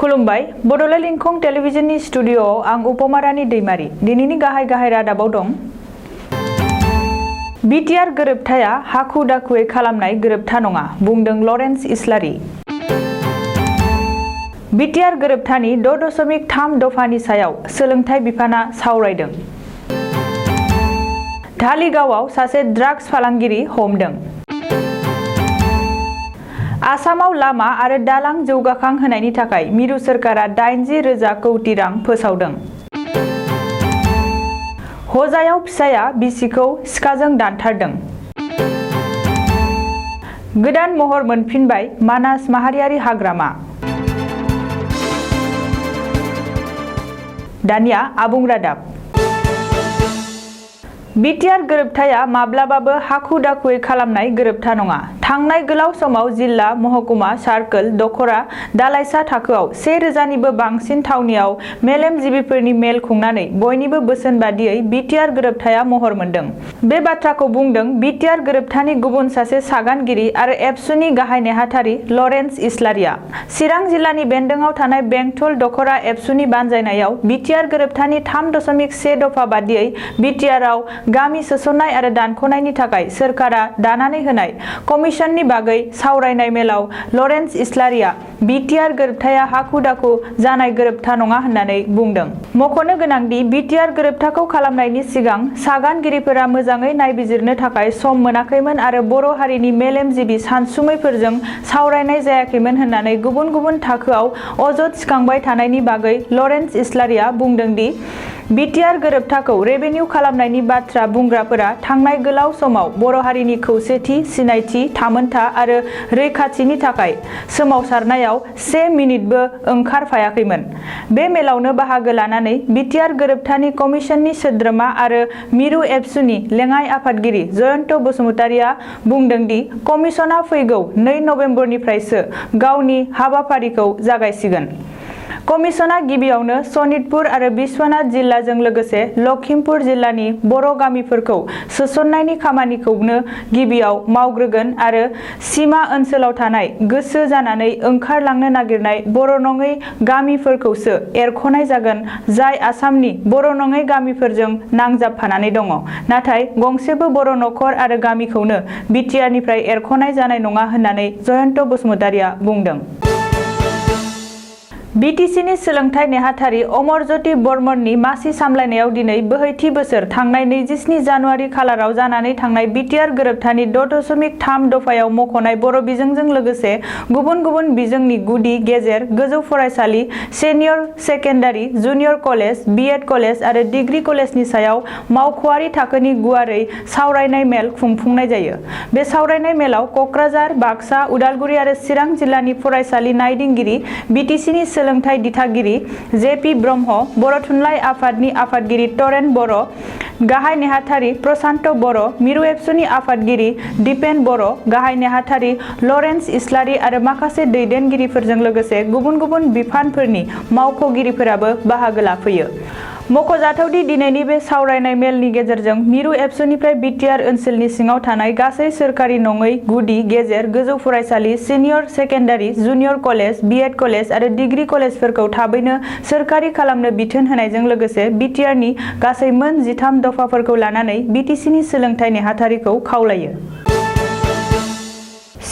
खुलुमबाय बड'लेण्ड इंखं टेलिभिजननि स्टुडिय'आव आं उपमारानि दैमारि दिनैनि गाहाय रादाबाव दं। बिटिआर गोरोबथाया हाखु दाखुयै खालामनाय गोरोबथा नङा बुंदों लरेन्स इस्लारि। बिटिआर गोरोबथानि 6.3 दफानि सायाव सोलोंथाइ बिफाना सावरायदों। धालिगावआव सासे ड्राग्स फालांगिरि हमदों। आसामाव लामा आरो दालां जौगाखां होनायनि थाखाय मिरु सोरखारा 80,000 कौटि रां फोसावदों। हजायाव फिसाया बिसिखौ सिखाजों दानथारदों। गोदान महर मोनफिनबाय मानास माहारियारि हाग्रामा। दानिया आबुं रादाब। बिटिआर गोरोबथाया माब्लाबाबो हाखु दाखुयै खालामनाय गोरोबथा नङा। थांनाय गोलाव समाव जिल्ला, महकुमा, सार्कोल, दखरा, दालाइसा थाखोआव 1000निबो बांसिन थावनियाव मेलेमजिबिफोरनि मेल खुंनानै बयनिबो बोसोन बादियै बिटिआर गोरोबथाया महर मोनदों। बे बाथ्राखौ बुंदों बिटिआर गोरोबथानि गुबुन सासे सागानगिरि आरो एबसुनि गाहाय नेहाथारि लरेन्स इस्लारिया। चिरां जिल्लानि बेन्दोंआव थानाय बेंटल दखरा एबसुनि बानजायनायाव बिटिआर गोरोबथानि 3.1 दफा बादियै बिटिआरआव गामि सोसननाय आरो दानख'नायनि थाखाय सोरखारा दानानै होनाय कमिसननि बागै सावरायनाय मेलाव लरेन्स इस्लारिया बिटिआर गोरोबथाया हाखु दाखु जानाय गोरोबथा नङा होननानै बुंदों। मख'नो गोनांदि बिटिआर गोरोबथाखौ खालामनायनि सिगां सागानगिरिफोरा मोजाङै नायबिजिरनो थाखाय सम मोनाखैमोन आरो बर' हारिनि मेलेमजिबि सानसुमैफोरजों सावरायनाय जायाखैमोन होननानै गुबुन गुबुन थाखोआव अजद सिखांबाय थानायनि बागै लरेन्स इस्लारिया बुंदों दि बिटिआर गोरोबथाखौ रेभेनिउ खालामनायनि बाथ्रा बुंग्राफोरा थांनाय गोलाव समाव बर' हारिनि खौसेथि, सिनायथि, थामोनथा आरो रैखाथिनि थाखाय सोमावसारनायाव 1 मिनिटबो ओंखारफायाखैमोन। बे मेलावनो बाहागो लानानै बिटिआर गोरोबथानि कमिसननि सोद्रोमा आरो मिरु एबसुनि लेङाइ आफादगिरि जयन्त बसुमतारिया बुंदों दि कमिसना फैगौ 2 नबेम्बरनिफ्रायसो गावनि हाबाफारिखौ जागायसिगोन। कमिसना गिबियावनो सनितपुर आरो बिश्वनाथ जिल्लाजों लोगोसे लखिमपुर जिल्लानि बर' गामिफोरखौ सोसननायनि खामानिखौनो गिबियाव मावग्रोगोन आरो सिमा ओनसोलाव थानाय गोसो जानानै ओंखारलांनो नागिरनाय बर' नङै गामिफोरखौसो एरख'नाय जागोन जाय आसामनि बर' नङै गामिफोरजों नांजाबफानानै दङ। नाथाय गंसेबो बर' नखर आरो गामिखौनो बिटिआरनिफ्राय एरख'नाय जानाय नङा होननानै जयन्त बसुमतारिया बुंदों। बिटिसिनि सोलोंथाइ नेहाथारि अमरज्योति बर्मननि मासि सामलायनायाव दिनै बोहैथि बोसोर थांनाय 27 जानुवारि खालाराव जानानै थांनाय बिटिआर गोरोबथानि 6.3 दफायाव मख'नाय बर' बिजोंजों लोगोसे गुबुन गुबुन बिजोंनि गुदि, गेजेर, गोजौ फरायसालि, senior secondary, junior college, B Ed college आरो डिग्री कलेजनि सायाव मावख'आरि थाखोनि गुवारै सावरायनाय मेल खुंफुंनाय जायो। बे सावरायनाय मेलाव क'क्राझार, बाक्सा, उदालगुरि आरो चिरां जिल्लानि फरायसालि नायदिंगिरि, बिटिसिनि सोलोंथाइ दिथागिरि जेपि ब्रह्म, बर' थुनलाइ आफादनि आफादगिरि तरेन बर', गाहाय नेहाथारि प्रसान्त बर', मिरु एबसुनि आफादगिरि दिपेन बर', गाहाय नेहाथारि लरेन्स इस्लारि आरो माखासे दैदेनगिरिफोरजों लोगोसे गुबुन गुबुन बिफानफोरनि मावख'गिरिफोराबो बाहागो लाफैयो। मख'जाथावदि दिनैनि बे सावरायनाय मेलनि गेजेरजों मिरु एबसुनिफ्राय बिटिआर ओनसोलनि सिङाव थानाय गासै सोरखारि नङै गुदि, गेजेर, गोजौ फरायसालि, senior secondary, junior college, B Ed college आरो डिग्री कलेजफोरखौ थाबैनो सोरखारि खालामनो बिथोन होनायजों लोगोसे बिटिआरनि गासै मोन 13 दफाफोरखौ लानानै बिटिसिनि सोलोंथाइ नेहाथारिखौ खावलायो।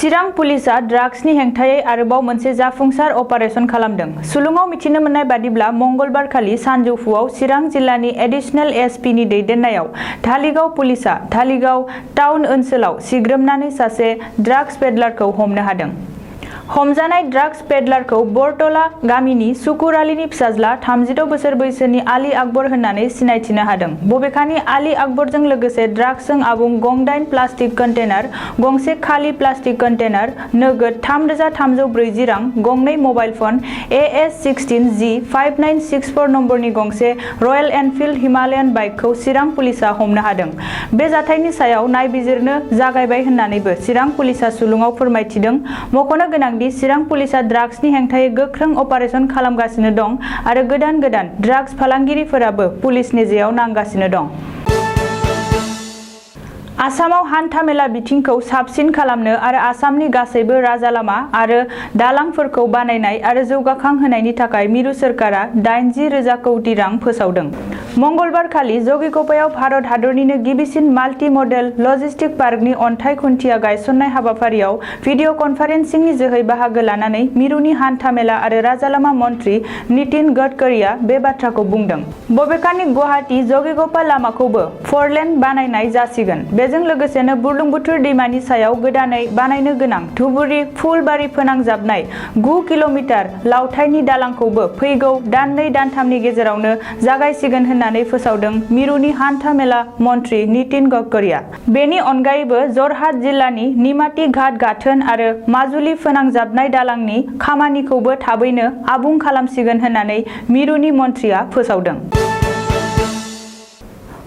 चिरां पुलिसआ ड्राग्सनि हेंथायै आरोबाव मोनसे जाफुंसार अपारेसन खालामदों। सुलुङाव मिथिनो मोननाय बादिब्ला मंगलबारखालि सानजौफुआव चिरां जिल्लानि एडिशनेल एसपि नि दैदेननायाव धालिगाव पुलिसआ धालिगाव टाउन ओनसोलाव सिग्रोमनानै सासे ड्राग्स पेडलारखौ हमनो हादों। हमजानाय ड्राग्स पेडलारखौ बरतला गामिनि सुकुर आलीनि फिसाज्ला 36 बोसोर बैसोनि आली आकबर होननानै सिनायथिनो हादों। बबेखानि आली आकबरजों लोगोसे ड्राग्सजों आबुं गं 8 प्लास्टिक कन्टेनार, गंसे खालि प्लास्टिक कन्टेनार, नोगोद 3,340 रां, गंनै मबाइल फन, AS-16G 5964 नम्बरनि गंसे रयेल एनफिल्ड हिमालयान बाइकखौ चिरां पुलिसआ हमनो हादों। बे जाथायनि सायाव नायबिजिरनो जागायबाय होननानैबो चिरां पुलिसआ सुलुङाव फोरमायथिदों। मख'नो गोनां दि चिरां पुलिसआ ड्राग्सनि हेंथायै गोख्रों अपारेसन खालामगासिनो दं आरो गोदान ड्राग्स फालांगिरिफोराबो पुलिसनि जेयाव नांगासिनो दं। आसामाव हान्थामेला बिथिंखौ साबसिन खालामनो आरो आसामनि गासैबो राजालामा आरो दालांफोरखौ बानायनाय आरो जौगाखांहोनायनि थाखाय मिरु सोरखारा 80,000 कौटि रां फोसावदों। मंगलबारखालि जगिघ'पायाव भारत हादरनिनो गिबिसिन माल्टी मडेल लजिस्टिक पार्कनि अन्थाइ खुन्थिया गायसन्नाय हाबाफारियाव भिडिअ कनफारेन्सिंनि जोहै बाहागो लानानै मिरुनि हान्थामेला आरो राजालामा मन्त्रि नितिन गडकरीआ बे बाथ्राखौ बुंदों। बबेखानि गुवाहाटी जगिघ'पा लामाखौबो 4 लेन बानायनाय जासिगोन। बेजों लोगोसेनो बुरलुंबुथुर दैमानि सायाव गोदानै बानायनो गोनां धुबुरी फुलबारी फोनांजाबनाय 9 किल'मिटार लावथाइनि दालांखौबो फैगौ दान 2-3नि गेजेरावनो जागायसिगोन होननानै फोसावदों मिरुनि हान्था-मेला मन्त्रि नितिन गडकरीआ। बेनि अनगायैबो जरहाट जिल्लानि निमाती घाट गाथोन आरो माजुलि फोनांजाबनाय दालांनि खामानिखौबो थाबैनो आबुं खालामसिगोन होननानै मिरुनि मन्थ्रिया फोसावदों।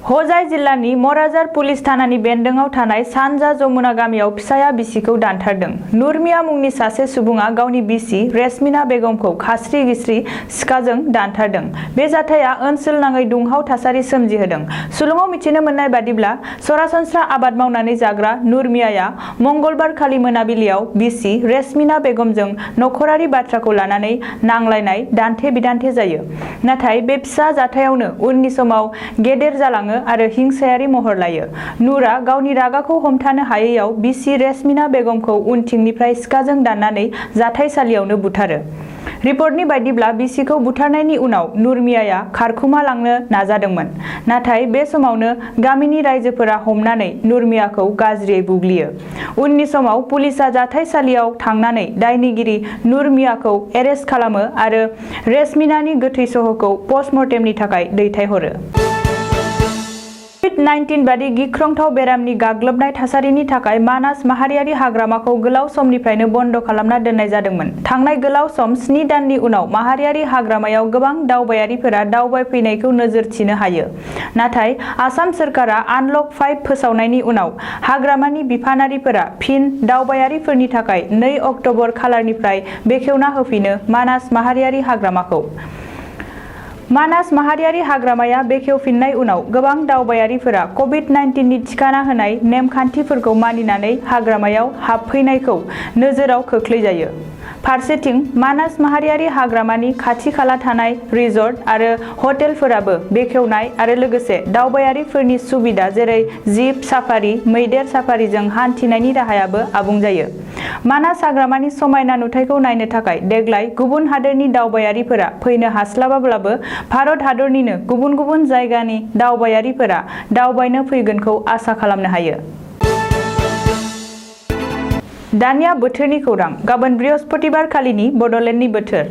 हजाइ जिल्लानि मराजार पुलिस थानानि बेन्दोंआव थानाय सानजा जमुना गामियाव फिसाया बिसिखौ दानथारदों। नुरमिया मुंनि सासे सुबुङा गावनि बिसि रेसमिना बेगमखौ खास्रि-गिस्रि सिखाजों दानथारदों। बे जाथाया ओनसोलनाङै दुंहाव थासारि सोमजिहोदों। सुलुङाव मिथिनो मोननाय बादिब्ला सरासनस्रा आबाद मावनानै जाग्रा नुरमियाया मंगलबारखालि मोनाबिलियाव बिसि रेसमिना बेगमजों नखरारि बाथ्राखौ लानानै नांलायनाय दान्थे-बिदान्थे जायो। नाथाय बे फिसा जाथायावनो उननि समाव गेदेर जालाङो आरो हिंसायारि महर लायो। नुरआ गावनि रागाखौ हमथानो हायैयाव बिसि रेसमिना बेगमखौ उनथिंनिफ्राय सिखाजों दाननानै जाथाइसालियावनो बुथारो। रिपर्टनि बायदिब्ला बिसिखौ बुथारनायनि उनाव नुरमियाया खारखुमा लांनो नाजादोंमोन। नाथाय बे समावनो गामिनि रायजोफोरा हमनानै नुरमियाखौ गाज्रियै बुग्लियो। उननि समाव पुलिसआ जाथाइसालियाव थांनानै दायनिगिरि नुरमियाखौ एरेस्ट खालामो आरो रेसमिनानि गोथै सह'खौ पस्टमर्टेमनि थाखाय दैथायहरो। कभिड-19 बादि गिख्रंथाव बेरामनि गाग्लोबनाय थासारिनि थाखाय मानास माहारियारि हाग्रामाखौ गोलाव समनिफ्रायनो बन्द' खालामना दोननाय जादोंमोन। थांनाय गोलाव सम 7 दाननि उनाव माहारियारि हाग्रामायाव गोबां दावबायारिफोरा दावबायफैनायखौ नोजोर थिनो हायो। नाथाय आसाम सोरखारा आनलक 5 फोसावनायनि उनाव हाग्रामानि बिफानारिफोरा फिन दावबायारिफोरनि थाखाय 2 अक्ट'बर खालारनिफ्राय बेखेवना होफिनो मानास माहारियारि हाग्रामाखौ। मानास माहारियारि हाग्रामाया बेखेवफिननाय उनाव गोबां दावबायारिफोरा कभिड-19 नि थिखाना होनाय नेमखान्थिफोरखौ मानिनानै हाग्रामायाव हाबफैनायखौ नोजोराव खोख्लैजायो। फारसेथिं मानास माहारियारि हाग्रामानि खाथि-खाला थानाय रिजर्ट आरो हटेलफोराबो बेखेवनाय आरो लोगोसे दावबायारिफोरनि सुबिदा जेरै जिप साफारि, मैदेर साफारिजों हान्थिनायनि राहायाबो आबुं जायो। मानास हाग्रामानि समायना नुथायखौ नायनो थाखाय देग्लाय गुबुन हादोरनि दावबायारिफोरा फैनो हास्लाबाब्लाबो भारत हादरनिनो गुबुन गुबुन जायगानि दावबायारिफोरा दावबायनो फैगोनखौ आसा खालामनो हायो। दानिया बोथोरनि खौरां। गाबोन बृहस्पतिबार खालिनि बड'लेण्डनि बोथोर।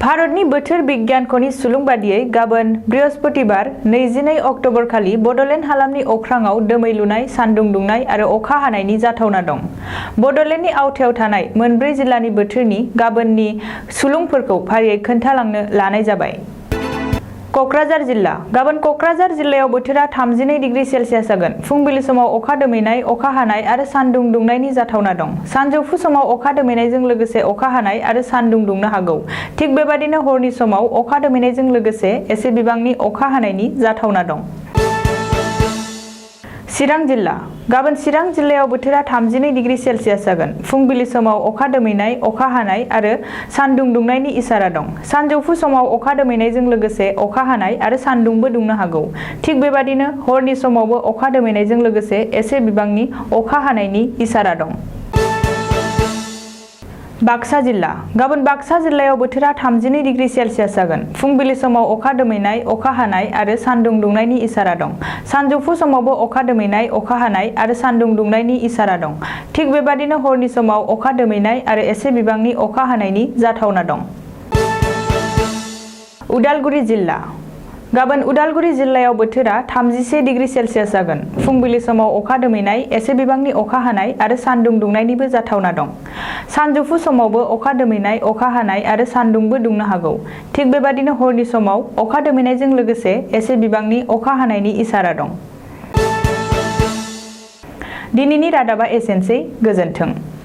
भारतनि बोथोर बिगियानख'नि सुलुं बादियै गाबोन बृहस्पतिबार 22 अक्ट'बर खालि बड'लेण्ड हालामनि अख्राङाव दोमैलुनाय, सान्दुं दुंनाय आरो अखा हानायनि जाथावना दं। बड'लेण्डनि आवथायाव थानाय मोनब्रै जिल्लानि बोथोरनि गाबोननि सुलुंफोरखौ फारियै खोन्थालांनो लानाय जाबाय। क'क्राझार जिल्ला। गाबोन क'क्राझार जिल्लायाव बोथोरा 32 डिग्री सेल्सियास जागोन। फुंबिलि समाव अखा दोमैनाय, अखा हानाय आरो सान्दुं दुंनायनि जाथावना दं। सानजौफु समाव अखा दोमैनायजों लोगोसे अखा हानाय आरो सान्दुं दुंनो हागौ। थिग बेबादिनो हरनि समाव अखा दोमैनायजों लोगोसे एसे बिबांनि अखा हानायनि जाथावना दं। चिरां जिल्ला। गाबोन चिरां जिल्लायाव बोथोरा 32 डिग्री सेल्सियास जागोन। फुंबिलि समाव अखा दोमैनाय, अखा हानाय आरो सान्दुं दुंनायनि इसारा दं। सानजौफु समाव अखा दोमैनायजों लोगोसे अखा हानाय आरो सान्दुंबो दुंनो हागौ। थिग बेबादिनो हरनि समावबो अखा दोमैनायजों लोगोसे एसे बिबांनि अखा हानायनि इसारा दं। बाक्सा जिल्ला। गाबोन बाक्सा जिल्लायाव बोथोरा 32 डिग्री सेल्सियास जागोन। फुंबिलि समाव अखा दोमैनाय, अखा हानाय आरो सान्दुं दुंनायनि इसारा दं। सानजौफु समावबो अखा दोमैनाय, अखा हानाय आरो सान्दुं दुंनायनि इसारा दं। थिग बेबादिनो हरनि समाव अखा दोमैनाय आरो एसे बिबांनि अखा हानायनि जाथावना दं। उदालगुरि जिल्ला। गाबोन उदालगुरि जिल्लायाव बोथोरा 31 डिग्री सेल्सियास जागोन। फुंबिलि समाव अखा दोमैनाय, एसे बिबांनि अखा हानाय आरो सान्दुं दुंनायनिबो जाथावना दं। सानजौफु समावबो अखा दोमैनाय, अखा हानाय आरो सान्दुंबो दुंनो हागौ। थिग बेबादिनो हरनि समाव अखा दोमैनायजों लोगोसे एसे बिबांनि अखा हानायनि इसारा दं। दिनैनि रादाबा एसेनोसै। गोजोन्थों।